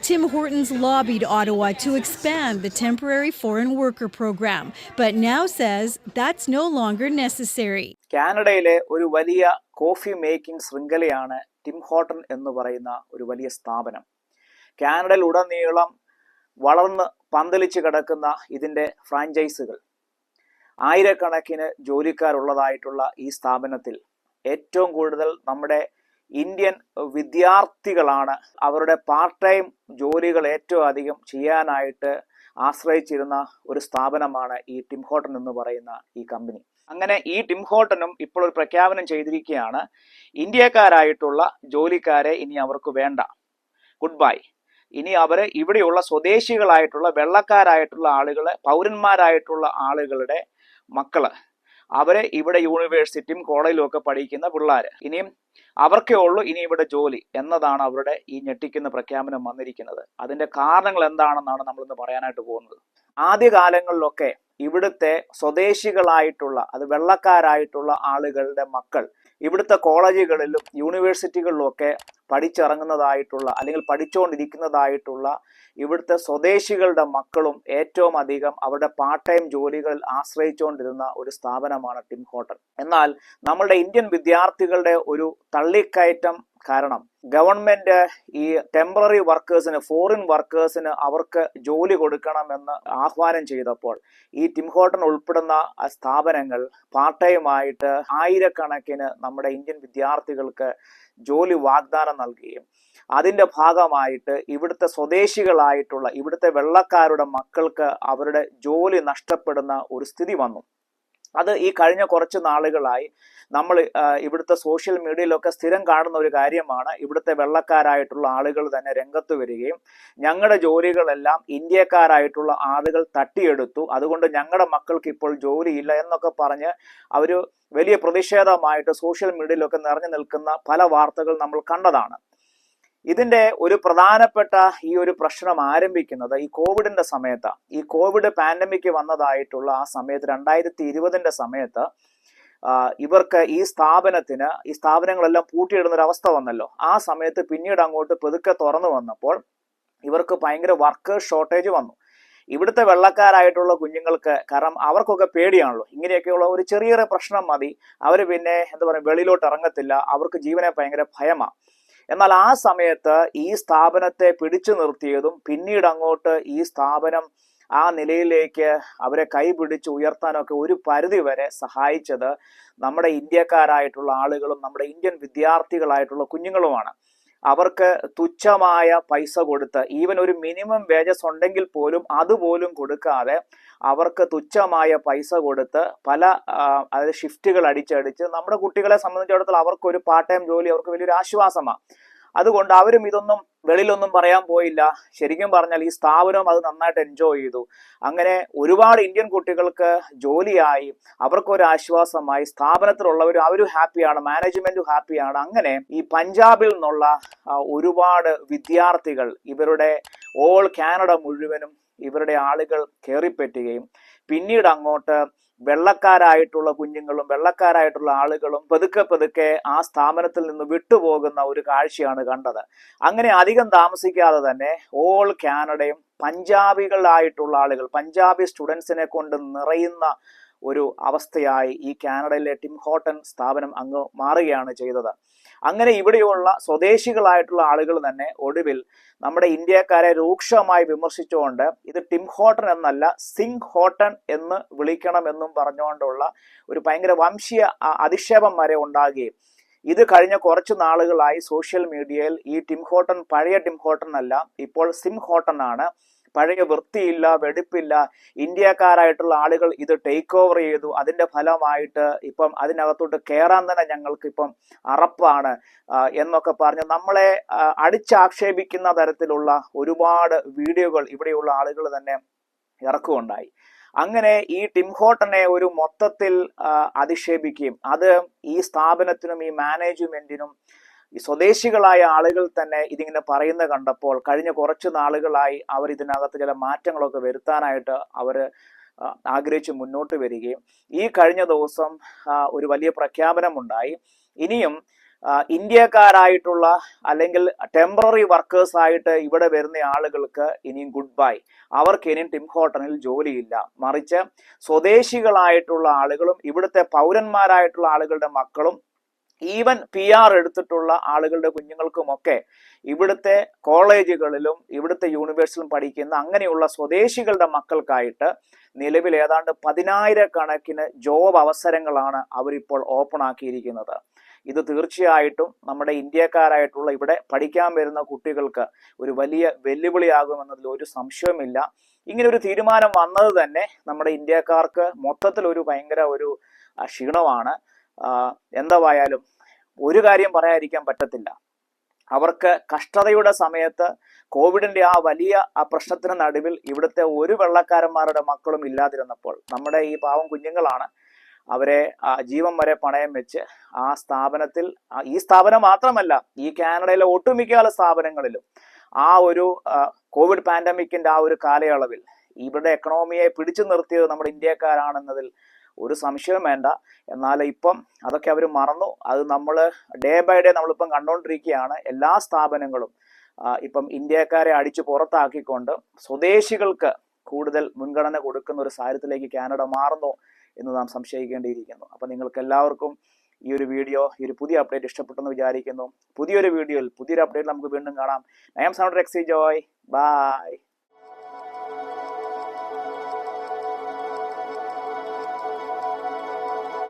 Tim Hortons lobbied Ottawa to expand the temporary foreign worker program, but now says that's no longer necessary. കാനഡയിലെ ഒരു വലിയ coffee making ശൃംഖലയാണ് Tim ഹോട്ടൺ എന്ന് പറയുന്ന ഒരു വലിയ സ്ഥാപനം. കാനഡയിൽ ഉടനീളം വളർന്ന് പന്തലിച്ച് കിടക്കുന്ന ഇതിൻ്റെ ഫ്രാഞ്ചൈസുകൾ, ആയിരക്കണക്കിന് ജോലിക്കാരുള്ളതായിട്ടുള്ള ഈ സ്ഥാപനത്തിൽ ഏറ്റവും കൂടുതൽ നമ്മുടെ ഇന്ത്യൻ വിദ്യാർത്ഥികളാണ് അവരുടെ പാർട്ട് ടൈം ജോലികൾ ഏറ്റവും അധികം ചെയ്യാനായിട്ട് ആശ്രയിച്ചിരുന്ന ഒരു സ്ഥാപനമാണ് ഈ ടിം ഹോട്ടൺ എന്ന് പറയുന്ന ഈ കമ്പനി. അങ്ങനെ ഈ ടിം ഹോട്ടനും ഇപ്പോൾ ഒരു പ്രഖ്യാപനം ചെയ്തിരിക്കുകയാണ്, ഇന്ത്യക്കാരായിട്ടുള്ള ജോലിക്കാരെ ഇനി അവർക്ക് വേണ്ട, ഗുഡ് ബൈ. ഇനി അവരെ ഇവിടെയുള്ള സ്വദേശികളായിട്ടുള്ള വെള്ളക്കാരായിട്ടുള്ള ആളുകളെ, പൗരന്മാരായിട്ടുള്ള ആളുകളുടെ മക്കള്, അവരെ ഇവിടെ യൂണിവേഴ്സിറ്റിയും കോളേജിലും ഒക്കെ പഠിക്കുന്ന പിള്ളേർ, ഇനിയും അവർക്കേ ഉള്ളൂ ഇനി ഇവിടെ ജോലി എന്നതാണ് അവരുടെ ഈ ഞെട്ടിക്കുന്ന പ്രഖ്യാപനം വന്നിരിക്കുന്നത്. അതിന്റെ കാരണങ്ങൾ എന്താണെന്നാണ് നമ്മളിന്ന് പറയാനായിട്ട് പോകുന്നത്. ആദ്യകാലങ്ങളിലൊക്കെ ഇവിടുത്തെ സ്വദേശികളായിട്ടുള്ള, അത് വെള്ളക്കാരായിട്ടുള്ള ആളുകളുടെ മക്കൾ ഇവിടുത്തെ കോളേജുകളിലും യൂണിവേഴ്സിറ്റികളിലും ഒക്കെ പഠിച്ചിറങ്ങുന്നതായിട്ടുള്ള അല്ലെങ്കിൽ പഠിച്ചുകൊണ്ടിരിക്കുന്നതായിട്ടുള്ള ഇവിടുത്തെ സ്വദേശികളുടെ മക്കളും ഏറ്റവും അധികം അവരുടെ പാർട്ട് ടൈം ജോലികളിൽ ആശ്രയിച്ചുകൊണ്ടിരുന്ന ഒരു സ്ഥാപനമാണ് ടിം ഹോട്ടൺ. എന്നാൽ നമ്മളുടെ ഇന്ത്യൻ വിദ്യാർത്ഥികളുടെ ഒരു തള്ളിക്കയറ്റം കാരണം ഗവൺമെന്റ് ഈ ടെമ്പററി വർക്കേഴ്സിന്, ഫോറിൻ വർക്കേഴ്സിന് അവർക്ക് ജോലി കൊടുക്കണമെന്ന് ആഹ്വാനം ചെയ്തപ്പോൾ ഈ ടിം ഹോട്ടൺ ഉൾപ്പെടുന്ന സ്ഥാപനങ്ങൾ പാർട്ട് ടൈമായിട്ട് ആയിരക്കണക്കിന് നമ്മുടെ ഇന്ത്യൻ വിദ്യാർത്ഥികൾക്ക് ജോലി വാഗ്ദാനം നൽകുകയും അതിൻ്റെ ഭാഗമായിട്ട് ഇവിടുത്തെ സ്വദേശികളായിട്ടുള്ള ഇവിടുത്തെ വെള്ളക്കാരുടെ മക്കൾക്ക് അവരുടെ ജോലി നഷ്ടപ്പെടുന്ന ഒരു സ്ഥിതി വന്നു. അത് ഈ കഴിഞ്ഞ കുറച്ച് നാളുകളായി നമ്മൾ ഇവിടുത്തെ സോഷ്യൽ മീഡിയയിലൊക്കെ സ്ഥിരം കാണുന്ന ഒരു കാര്യമാണ്. ഇവിടുത്തെ വെള്ളക്കാരായിട്ടുള്ള ആളുകൾ തന്നെ രംഗത്ത് വരികയും ഞങ്ങളുടെ ജോലികളെല്ലാം ഇന്ത്യക്കാരായിട്ടുള്ള ആളുകൾ തട്ടിയെടുത്തു, അതുകൊണ്ട് ഞങ്ങളുടെ മക്കൾക്ക് ഇപ്പോൾ ജോലിയില്ല എന്നൊക്കെ പറഞ്ഞ് അവർ വലിയ പ്രതിഷേധമായിട്ട് സോഷ്യൽ മീഡിയയിലൊക്കെ നിറഞ്ഞു നിൽക്കുന്ന പല വാർത്തകൾ നമ്മൾ കണ്ടതാണ്. ഇതിന്റെ ഒരു പ്രധാനപ്പെട്ട ഈ ഒരു പ്രശ്നം ആരംഭിക്കുന്നത് ഈ കോവിഡിന്റെ സമയത്ത്. ഈ കോവിഡ് പാൻഡമിക് വന്നതായിട്ടുള്ള ആ സമയത്ത് 2020 സമയത്ത് ഇവർക്ക് ഈ സ്ഥാപനങ്ങളെല്ലാം പൂട്ടിയിടുന്ന ഒരു അവസ്ഥ വന്നല്ലോ. ആ സമയത്ത് പിന്നീട് അങ്ങോട്ട് പതുക്കെ തുറന്നു വന്നപ്പോൾ ഇവർക്ക് ഭയങ്കര വർക്കേഴ്സ് ഷോർട്ടേജ് വന്നു. ഇവിടുത്തെ വെള്ളക്കാരായിട്ടുള്ള കുഞ്ഞുങ്ങൾക്ക്, കാരണം അവർക്കൊക്കെ പേടിയാണല്ലോ, ഇങ്ങനെയൊക്കെയുള്ള ഒരു ചെറിയൊരു പ്രശ്നം മതി, അവർ പിന്നെ വെളിയിലോട്ട് ഇറങ്ങത്തില്ല, അവർക്ക് ജീവനെ ഭയങ്കര ഭയമാണ്. എന്നാൽ ആ സമയത്ത് ഈ സ്ഥാപനത്തെ പിടിച്ചു നിർത്തിയതും പിന്നീട് അങ്ങോട്ട് ഈ സ്ഥാപനം ആ നിലയിലേക്ക് അവരെ കൈപിടിച്ച് ഉയർത്താനൊക്കെ ഒരു പരിധി വരെ സഹായിച്ചത് നമ്മുടെ ഇന്ത്യക്കാരായിട്ടുള്ള ആളുകളും നമ്മുടെ ഇന്ത്യൻ വിദ്യാർത്ഥികളായിട്ടുള്ള കുഞ്ഞുങ്ങളുമാണ്. അവർക്ക് തുച്ഛമായ പൈസ കൊടുത്ത്, ഈവൻ ഒരു മിനിമം വേജസ് ഉണ്ടെങ്കിൽ പോലും അതുപോലും കൊടുക്കാതെ അവർക്ക് തുച്ഛമായ പൈസ കൊടുത്ത് പല അതായത് ഷിഫ്റ്റുകൾ അടിച്ചടിച്ച് നമ്മുടെ കുട്ടികളെ സംബന്ധിച്ചിടത്തോളം അവർക്കൊരു പാർട്ട് ടൈം ജോലി അവർക്ക് വലിയൊരു ആശ്വാസമാണ്. അതുകൊണ്ട് അവരും ഇതൊന്നും വെളിയിലൊന്നും പറയാൻ പോയില്ല. ശരിക്കും പറഞ്ഞാൽ ഈ സ്ഥാപനവും അത് നന്നായിട്ട് എൻജോയ് ചെയ്തു. അങ്ങനെ ഒരുപാട് ഇന്ത്യൻ കുട്ടികൾക്ക് ജോലിയായി, അവർക്കൊരു ആശ്വാസമായി, സ്ഥാപനത്തിലുള്ളവരും അവരും ഹാപ്പിയാണ്, മാനേജ്മെന്റും ഹാപ്പിയാണ്. അങ്ങനെ ഈ പഞ്ചാബിൽ നിന്നുള്ള ഒരുപാട് വിദ്യാർത്ഥികൾ ഇവരുടെ ഓൾ കാനഡ മുഴുവനും ഇവരുടെ ആളുകൾ കയറിപ്പറ്റുകയും പിന്നീട് അങ്ങോട്ട് വെള്ളക്കാരായിട്ടുള്ള കുഞ്ഞുങ്ങളും വെള്ളക്കാരായിട്ടുള്ള ആളുകളും പതുക്കെ ആ സ്ഥാപനത്തിൽ നിന്ന് വിട്ടുപോകുന്ന ഒരു കാഴ്ചയാണ് കണ്ടത്. അങ്ങനെ അധികം താമസിക്കാതെ തന്നെ ഓൾ കാനഡയും പഞ്ചാബികളായിട്ടുള്ള ആളുകൾ, പഞ്ചാബി സ്റ്റുഡൻസിനെ കൊണ്ട് നിറയുന്ന ഒരു അവസ്ഥയായി ഈ കാനഡയിലെ ടിം ഹോട്ടൺ സ്ഥാപനം അങ്ങ് മാറുകയാണ് ചെയ്തത്. അങ്ങനെ ഇവിടെയുള്ള സ്വദേശികളായിട്ടുള്ള ആളുകൾ തന്നെ ഒടുവിൽ നമ്മുടെ ഇന്ത്യക്കാരെ രൂക്ഷമായി വിമർശിച്ചുകൊണ്ട് ഇത് ടിം ഹോട്ടൺ എന്നല്ല സിംഗ് ഹോട്ടൺ എന്ന് വിളിക്കണമെന്നും പറഞ്ഞുകൊണ്ടുള്ള ഒരു ഭയങ്കര വംശീയ അധിക്ഷേപം വരെ ഉണ്ടാകുകയും ഇത് കഴിഞ്ഞ കുറച്ച് നാളുകളായി സോഷ്യൽ മീഡിയയിൽ ഈ ടിം ഹോട്ടൺ പഴയ ടിം ഹോട്ടൺ അല്ല, ഇപ്പോൾ സിംഗ് ഹോട്ടൺ ആണ്, പഴയ വൃത്തിയില്ല, വെടിപ്പില്ല, ഇന്ത്യക്കാരായിട്ടുള്ള ആളുകൾ ഇത് ടേക്ക് ഓവർ ചെയ്തു, അതിന്റെ ഫലമായിട്ട് ഇപ്പം അതിനകത്തോട്ട് കയറാൻ തന്നെ ഞങ്ങൾക്ക് ഇപ്പം അറപ്പാണ് എന്നൊക്കെ പറഞ്ഞ് നമ്മളെ അടിച്ചാക്ഷേപിക്കുന്ന തരത്തിലുള്ള ഒരുപാട് വീഡിയോകൾ ഇവിടെയുള്ള ആളുകൾ തന്നെ ഇറക്കുകയുണ്ടായി. അങ്ങനെ ഈ ടിം ഹോട്ടനെ ഒരു മൊത്തത്തിൽ അധിക്ഷേപിക്കുകയും അത് ഈ സ്ഥാപനത്തിനും ഈ മാനേജ്മെന്റിനും ഈ സ്വദേശികളായ ആളുകൾ തന്നെ ഇതിങ്ങനെ പറയുന്ന കണ്ടപ്പോൾ കഴിഞ്ഞ കുറച്ച് നാളുകളായി അവർ ഇതിനകത്ത് ചില മാറ്റങ്ങളൊക്കെ വരുത്താനായിട്ട് അവർ ആഗ്രഹിച്ച് മുന്നോട്ട് വരികയും ഈ കഴിഞ്ഞ ദിവസം ഒരു വലിയ പ്രഖ്യാപനമുണ്ടായി. ഇനിയും ഇന്ത്യക്കാരായിട്ടുള്ള അല്ലെങ്കിൽ ടെമ്പററി വർക്കേഴ്സ് ആയിട്ട് ഇവിടെ വരുന്ന ആളുകൾക്ക് ഇനിയും ഗുഡ് ബൈ. അവർക്ക് ഇനിയും ടിം ഹോട്ടണിൽ ജോലിയില്ല. മറിച്ച് സ്വദേശികളായിട്ടുള്ള ആളുകളും ഇവിടുത്തെ പൗരന്മാരായിട്ടുള്ള ആളുകളുടെ മക്കളും ഈവൻ PR എടുത്തിട്ടുള്ള ആളുകളുടെ കുഞ്ഞുങ്ങൾക്കുമൊക്കെ ഇവിടുത്തെ കോളേജുകളിലും ഇവിടുത്തെ യൂണിവേഴ്സിറ്റിയിലും പഠിക്കുന്ന അങ്ങനെയുള്ള സ്വദേശികളുടെ മക്കൾക്കായിട്ട് നിലവിൽ ഏതാണ്ട് 10,000 ജോബ് അവസരങ്ങളാണ് അവരിപ്പോൾ ഓപ്പൺ ആക്കിയിരിക്കുന്നത്. ഇത് തീർച്ചയായിട്ടും നമ്മുടെ ഇന്ത്യക്കാരായിട്ടുള്ള ഇവിടെ പഠിക്കാൻ വരുന്ന കുട്ടികൾക്ക് ഒരു വലിയ വെല്ലുവിളിയാകുമെന്നതിൽ ഒരു സംശയവുമില്ല. ഇങ്ങനെ ഒരു തീരുമാനം വന്നത് തന്നെ നമ്മുടെ ഇന്ത്യക്കാർക്ക് മൊത്തത്തിൽ ഒരു ഭയങ്കര ഒരു ക്ഷീണമാണ്. എന്തായാലും ഒരു കാര്യം പറയാതിരിക്കാൻ പറ്റത്തില്ല, അവർക്ക് കഷ്ടതയുടെ സമയത്ത് കോവിഡിന്റെ ആ വലിയ പ്രശ്നത്തിന് നടുവിൽ ഇവിടുത്തെ ഒരു വെള്ളക്കാരന്മാരുടെ മക്കളും ഇല്ലാതിരുന്നപ്പോൾ നമ്മുടെ ഈ പാവം കുഞ്ഞുങ്ങളാണ് അവരെ ജീവൻ വരെ പണയം വെച്ച് ആ സ്ഥാപനത്തിൽ, ഈ സ്ഥാപനം മാത്രമല്ല ഈ കാനഡയിലെ ഒട്ടുമിക്ക സ്ഥാപനങ്ങളിലും ആ ഒരു കോവിഡ് പാൻഡമിക്കിന്റെ ആ ഒരു കാലയളവിൽ ഇവിടെ എക്കണോമിയെ പിടിച്ചു നിർത്തിയത് നമ്മുടെ ഇന്ത്യക്കാരാണെന്നതിൽ ഒരു സംശയവും വേണ്ട. എന്നാൽ ഇപ്പം അതൊക്കെ അവർ മറന്നു. അത് നമ്മൾ ഡേ ബൈ ഡേ നമ്മളിപ്പം കണ്ടുകൊണ്ടിരിക്കുകയാണ്. എല്ലാ സ്ഥാപനങ്ങളും ഇപ്പം ഇന്ത്യക്കാരെ അടിച്ചു പുറത്താക്കിക്കൊണ്ട് സ്വദേശികൾക്ക് കൂടുതൽ മുൻഗണന കൊടുക്കുന്ന ഒരു സാഹചര്യത്തിലേക്ക് കാനഡ മാറുന്നു എന്ന് നാം സംശയിക്കേണ്ടിയിരിക്കുന്നു. അപ്പം നിങ്ങൾക്ക് എല്ലാവർക്കും ഈ ഒരു വീഡിയോ, ഈ ഒരു പുതിയ അപ്ഡേറ്റ് ഇഷ്ടപ്പെട്ടെന്ന് വിചാരിക്കുന്നു. പുതിയൊരു വീഡിയോയിൽ പുതിയൊരു അപ്ഡേറ്റ് നമുക്ക് വീണ്ടും കാണാം. I am Sound Rexy Joy. Bye.